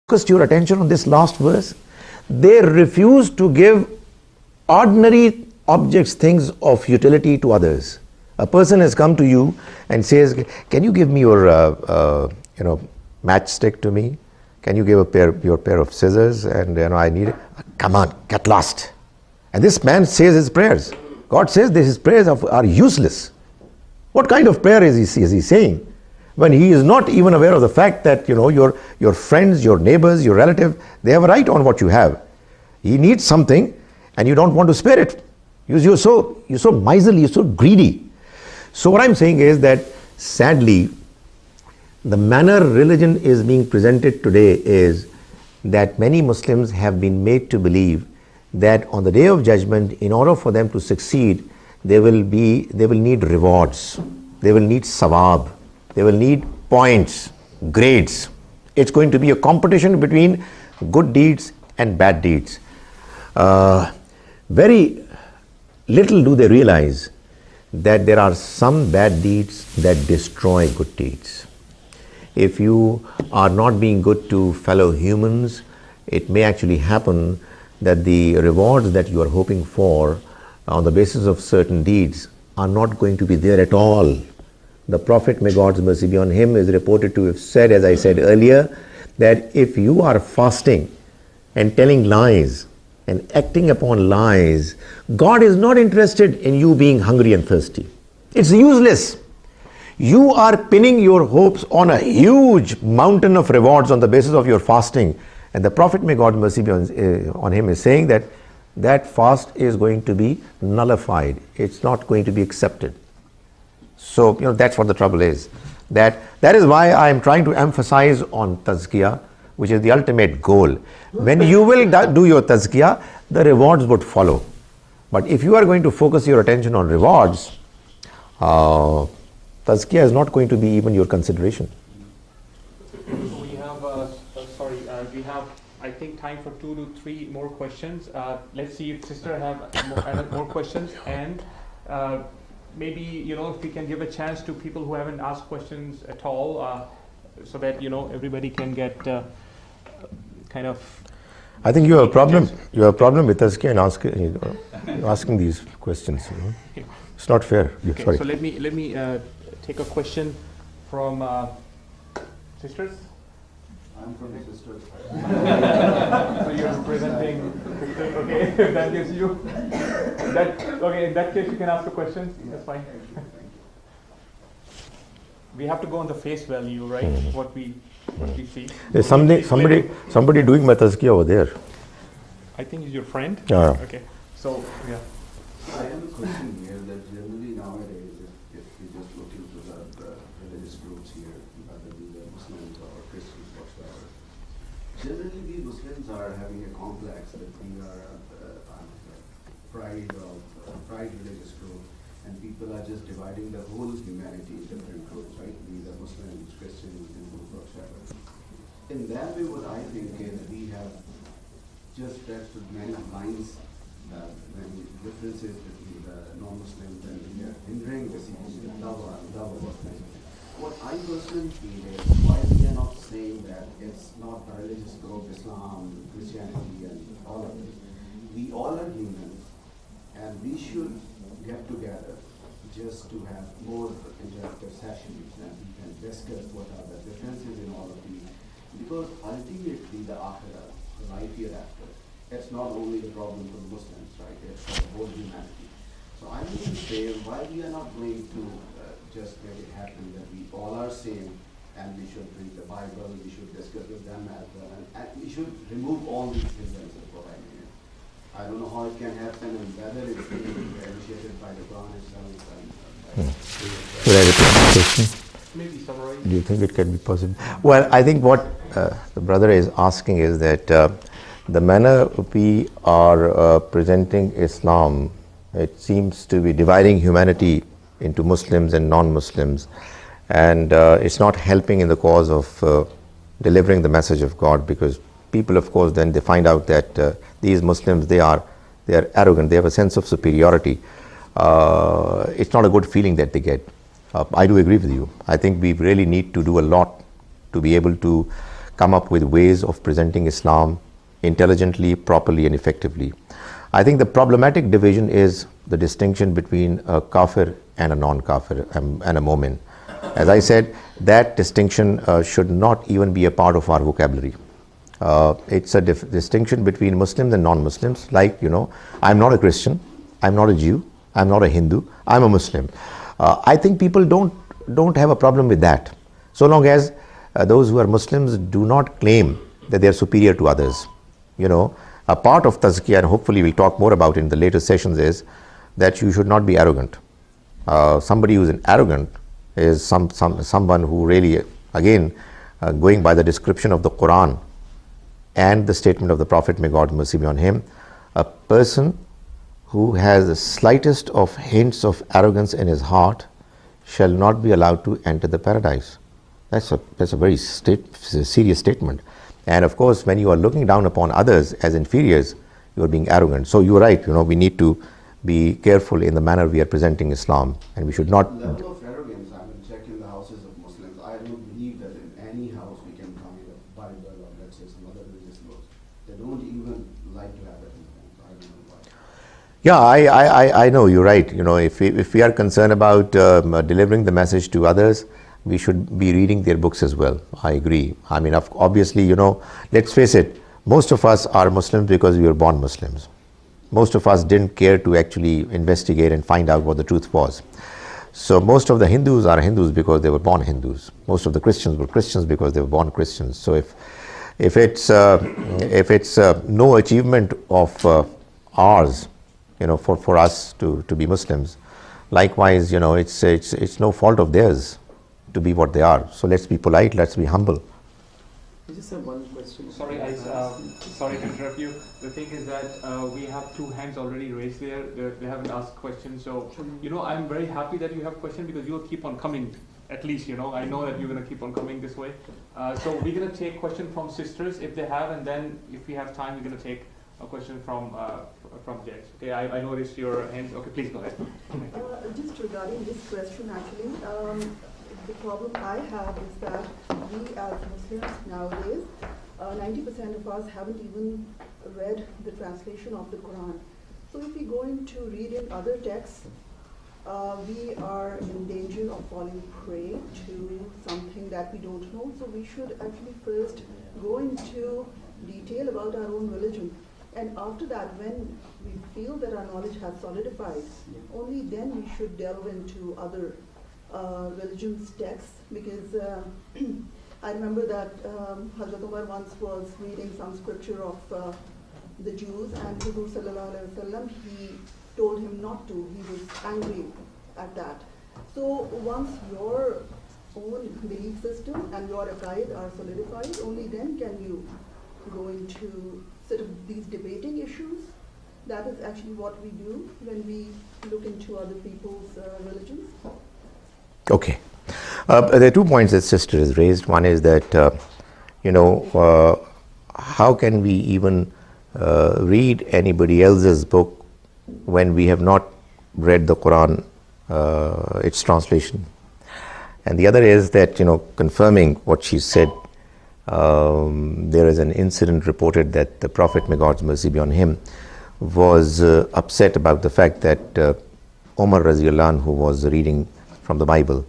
focused your attention on this last verse? They refuse to give ordinary objects, things of utility to others. A person has come to you and says, can you give me your matchstick to me? Can you give your pair of scissors? And I need it. Come on, get lost. And this man says his prayers. God says that his prayers are useless. What kind of prayer is he saying? When he is not even aware of the fact that your friends, your neighbors, your relative, they have a right on what you have. He needs something and you don't want to spare it. You're so miserly, you're so greedy. So what I'm saying is that sadly, the manner religion is being presented today is that many Muslims have been made to believe that on the day of judgment, in order for them to succeed, they will need rewards, they will need sawab, they will need points, grades. It's going to be a competition between good deeds and bad deeds. Very little do they realize that there are some bad deeds that destroy good deeds. If you are not being good to fellow humans, it may actually happen that the rewards that you are hoping for on the basis of certain deeds are not going to be there at all. The Prophet, may God's mercy be on him, is reported to have said, as I said earlier, that if you are fasting and telling lies and acting upon lies, God is not interested in you being hungry and thirsty. It's useless. You are pinning your hopes on a huge mountain of rewards on the basis of your fasting. And the Prophet, may God mercy be on him, is saying that that fast is going to be nullified. It's not going to be accepted. So, that's what the trouble is. That is why I am trying to emphasize on tazkiyah, which is the ultimate goal. When you will do your tazkiyah, the rewards would follow. But if you are going to focus your attention on rewards, tazkiyah is not going to be even your consideration. We have, I think, time for 2 to 3 more questions. Let's see if sister have more questions, and maybe if we can give a chance to people who haven't asked questions at all, so that everybody can get kind of. I think you have a problem. You have a problem with tazkiyah and asking these questions. It's not fair. Okay, sorry. So let me take a question from sisters. I'm from the sisters. So you're representing sisters, okay? If that gives you that, okay. In that case, you can ask the questions. That's fine. We have to go on the face value, right? Mm-hmm. What we see. There's somebody doing my tazkiyah over there. I think he's your friend. Yeah. Okay. So yeah. I have a question here that generally nowadays, if you just look into the religious groups here, whether the Muslims or Christians whatsoever, generally the Muslims are having a complex that we are pride religious group, and people are just dividing the whole humanity in different groups, right? These are Muslims, Christians, Hindus, whatsoever. In that way, what I think is we have just touched many lines, many differences between the non-Muslims, and we are hindering the love of Muslims. What I personally feel is why we are not saying that it's not the religious group, Islam, Christianity, and all of this. We all are humans, and we should get together just to have more interactive sessions, and we can discuss what are the differences in all of these. Because ultimately the akhirah, the life hereafter, it's not only the problem for the Muslims, right? It's for the whole humanity. So I would say why we are not going to just make it happen that we all are same, and we should read the Bible, we should discuss with them as well, and we should remove all these hindrances for I mean. I don't know how it can happen and whether it's being initiated by the Quran itself. Would I repeat the question? Maybe summarize. Do you think it can be possible? Well, I think what the brother is asking is that the manner we are presenting Islam, it seems to be dividing humanity into Muslims and non-Muslims, and it's not helping in the cause of delivering the message of God, because people, of course, then they find out that these Muslims, they are arrogant, they have a sense of superiority. It's not a good feeling that they get. I do agree with you. I think we really need to do a lot to be able to come up with ways of presenting Islam intelligently, properly, and effectively. I think the problematic division is the distinction between a kafir and a non-kafir and a mu'min. As I said, that distinction should not even be a part of our vocabulary. It's a distinction between Muslims and non-Muslims. Like, I'm not a Christian, I'm not a Jew, I'm not a Hindu, I'm a Muslim. I think people don't have a problem with that, so long as those who are Muslims do not claim that they are superior to others. A part of tazkiyah, and hopefully we'll talk more about it in the later sessions, is that you should not be arrogant. Somebody who's arrogant is someone who really, again, going by the description of the Quran and the statement of the Prophet, may God's mercy be on him, a person who has the slightest of hints of arrogance in his heart shall not be allowed to enter the paradise. That's a very serious statement. And of course, when you are looking down upon others as inferiors, you are being arrogant. So you're right, we need to be careful in the manner we are presenting Islam, and we should not. The level of arrogance, check in the houses of Muslims. I don't believe that in any house we can come in a Bible or let's say some other religious books. They don't even like to have that in the home. I don't know why. Yeah, I know, you're right. If we are concerned about delivering the message to others, we should be reading their books as well. I agree. Obviously, let's face it, most of us are Muslims because we were born Muslims. Most of us didn't care to actually investigate and find out what the truth was. So most of the Hindus are Hindus because they were born Hindus. Most of the Christians were Christians because they were born Christians. So if it's no achievement of ours, for us to be Muslims, likewise, it's no fault of theirs to be what they are. So let's be polite, let's be humble. I just have one question. Sorry, sorry to interrupt you. The thing is that we have 2 hands already raised there. They haven't asked questions. So, I'm very happy that you have questions because you'll keep on coming. At least, I know that you're going to keep on coming this way. So we're going to take questions from sisters if they have, and then if we have time, we're going to take a question from gents. Okay, I noticed your hands. Okay, please go ahead. Just regarding this question, actually, the problem I have is that we as Muslims nowadays, 90% of us haven't even read the translation of the Quran. So if we go into reading other texts, we are in danger of falling prey to something that we don't know. So we should actually first go into detail about our own religion. And after that, when we feel that our knowledge has solidified, only then we should delve into other religion's texts, because I remember that Hazrat Umar once was reading some scripture of the Jews, and Hudur Sallallahu Alaihi Wasallam, he told him not to. He was angry at that. So once your own belief system and your aqaid are solidified, only then can you go into sort of these debating issues. That is actually what we do when we look into other people's religions. Okay. There are 2 points that sister has raised. One is that, how can we even read anybody else's book when we have not read the Quran, its translation? And the other is that, confirming what she said, there is an incident reported that the Prophet, may God's mercy be on him, was upset about the fact that Umar Raziyallahu anhu was reading from the Bible.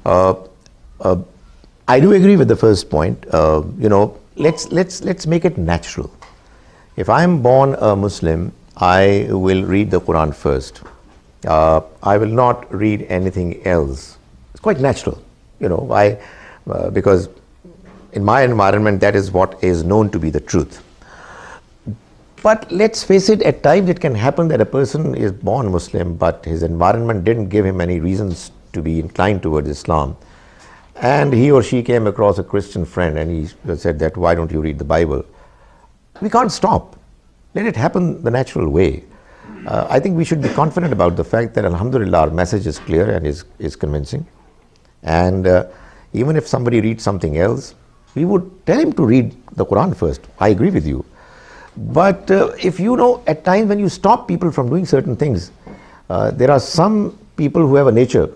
I do agree with the first point. Let's make it natural. If I am born a Muslim, I will read the Quran first. I will not read anything else. It's quite natural, because in my environment, that is what is known to be the truth. But let's face it, at times it can happen that a person is born Muslim, but his environment didn't give him any reasons to be inclined towards Islam. And he or she came across a Christian friend and he said that, why don't you read the Bible? We can't stop. Let it happen the natural way. I think we should be confident about the fact that, alhamdulillah, our message is clear and is convincing. And even if somebody reads something else, we would tell him to read the Quran first. I agree with you. But if at times when you stop people from doing certain things, there are some people who have a nature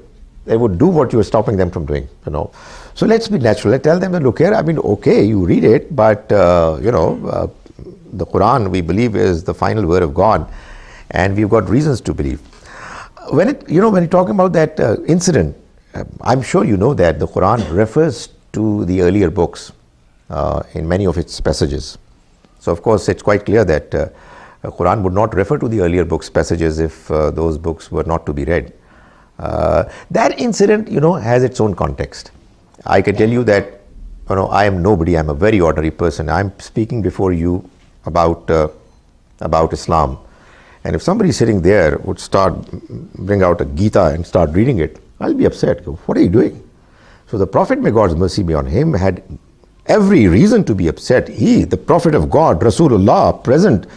they would do what you were stopping them from doing, you know. So let's be natural. Let's tell them that, look here, I mean, okay, you read it, but, the Quran, we believe, is the final word of God, and we've got reasons to believe. When you're talking about that incident, I'm sure you know that the Quran refers to the earlier books in many of its passages. So of course it's quite clear that the Quran would not refer to the earlier books' passages if those books were not to be read. That incident, has its own context. I can tell you that, I am nobody. I'm a very ordinary person. I'm speaking before you about Islam. And if somebody sitting there would bring out a Gita and start reading it, I'll be upset. What are you doing? So the Prophet, may God's mercy be on him, had every reason to be upset. He, the Prophet of God, Rasulullah, present,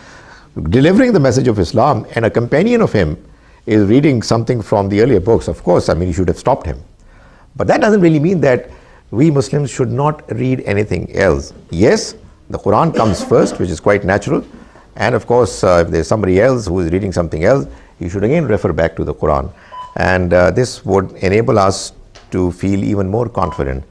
delivering the message of Islam, and a companion of him is reading something from the earlier books. Of course, he should have stopped him. But that doesn't really mean that we Muslims should not read anything else. Yes, the Quran comes first, which is quite natural. And of course, if there's somebody else who is reading something else, you should again refer back to the Quran. And this would enable us to feel even more confident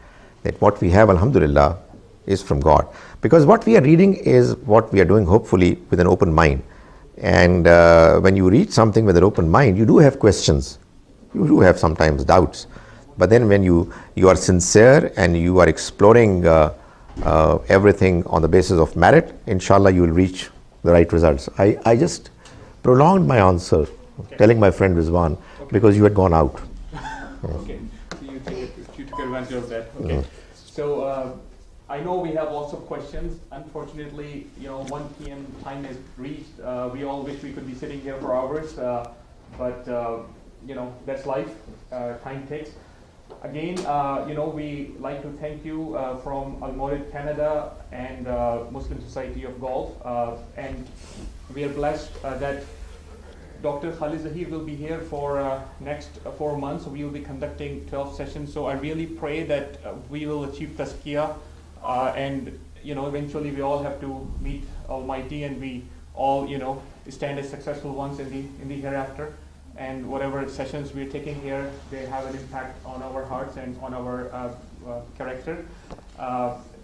that what we have, alhamdulillah, is from God. Because what we are reading is what we are doing, hopefully, with an open mind. And when you read something with an open mind, you do have questions. You do have sometimes doubts. But then when you are sincere and you are exploring everything on the basis of merit, inshallah, you will reach the right results. I just prolonged my answer, telling my friend Rizwan, because you had gone out. Okay, so you took advantage of that. Okay, so I know we have lots of questions. Unfortunately, 1 p.m. time is reached. We all wish we could be sitting here for hours, but that's life. Time takes. Again, we like to thank you from Al Mawrid Canada and Muslim Society of Gulf, and we are blessed that Dr. Khalid Zahir will be here for next 4 months. We will be conducting 12 sessions. So I really pray that we will achieve tazkiyah, and eventually we all have to meet Almighty, and we all stand as successful ones in the hereafter. And whatever sessions we're taking here, they have an impact on our hearts and on our character.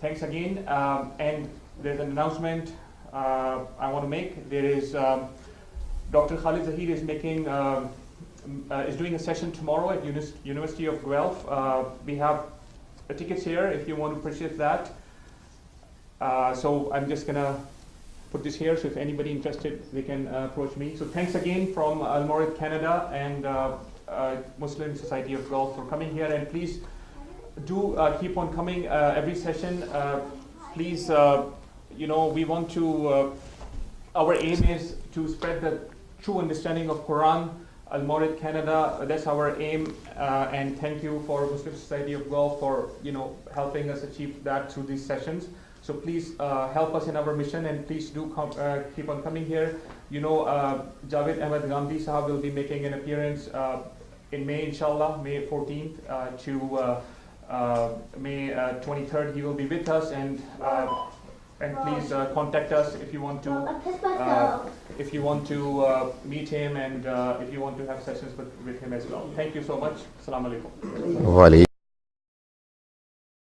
Thanks again. And there's an announcement I want to make. There is Dr. Khalid Zahir is doing a session tomorrow at University of Guelph. We have tickets here if you want to purchase that. So I'm just gonna put this here, so if anybody interested, they can approach me. So thanks again from Al Mawrid Canada and Muslim Society of Gulf for coming here, and please do keep on coming every session. Please, we want to, our aim is to spread the true understanding of Quran. Al Mawrid Canada, that's our aim, and thank you for Muslim Society of Gulf for helping us achieve that through these sessions. So please help us in our mission, and please do keep on coming here. Javed Ahmed Gandhi Sahab will be making an appearance in May, inshallah, May 14th to May 23rd. He will be with us, and please contact us if you want to meet him, and if you want to have sessions with him as well. Thank you so much. Assalamu alaikum.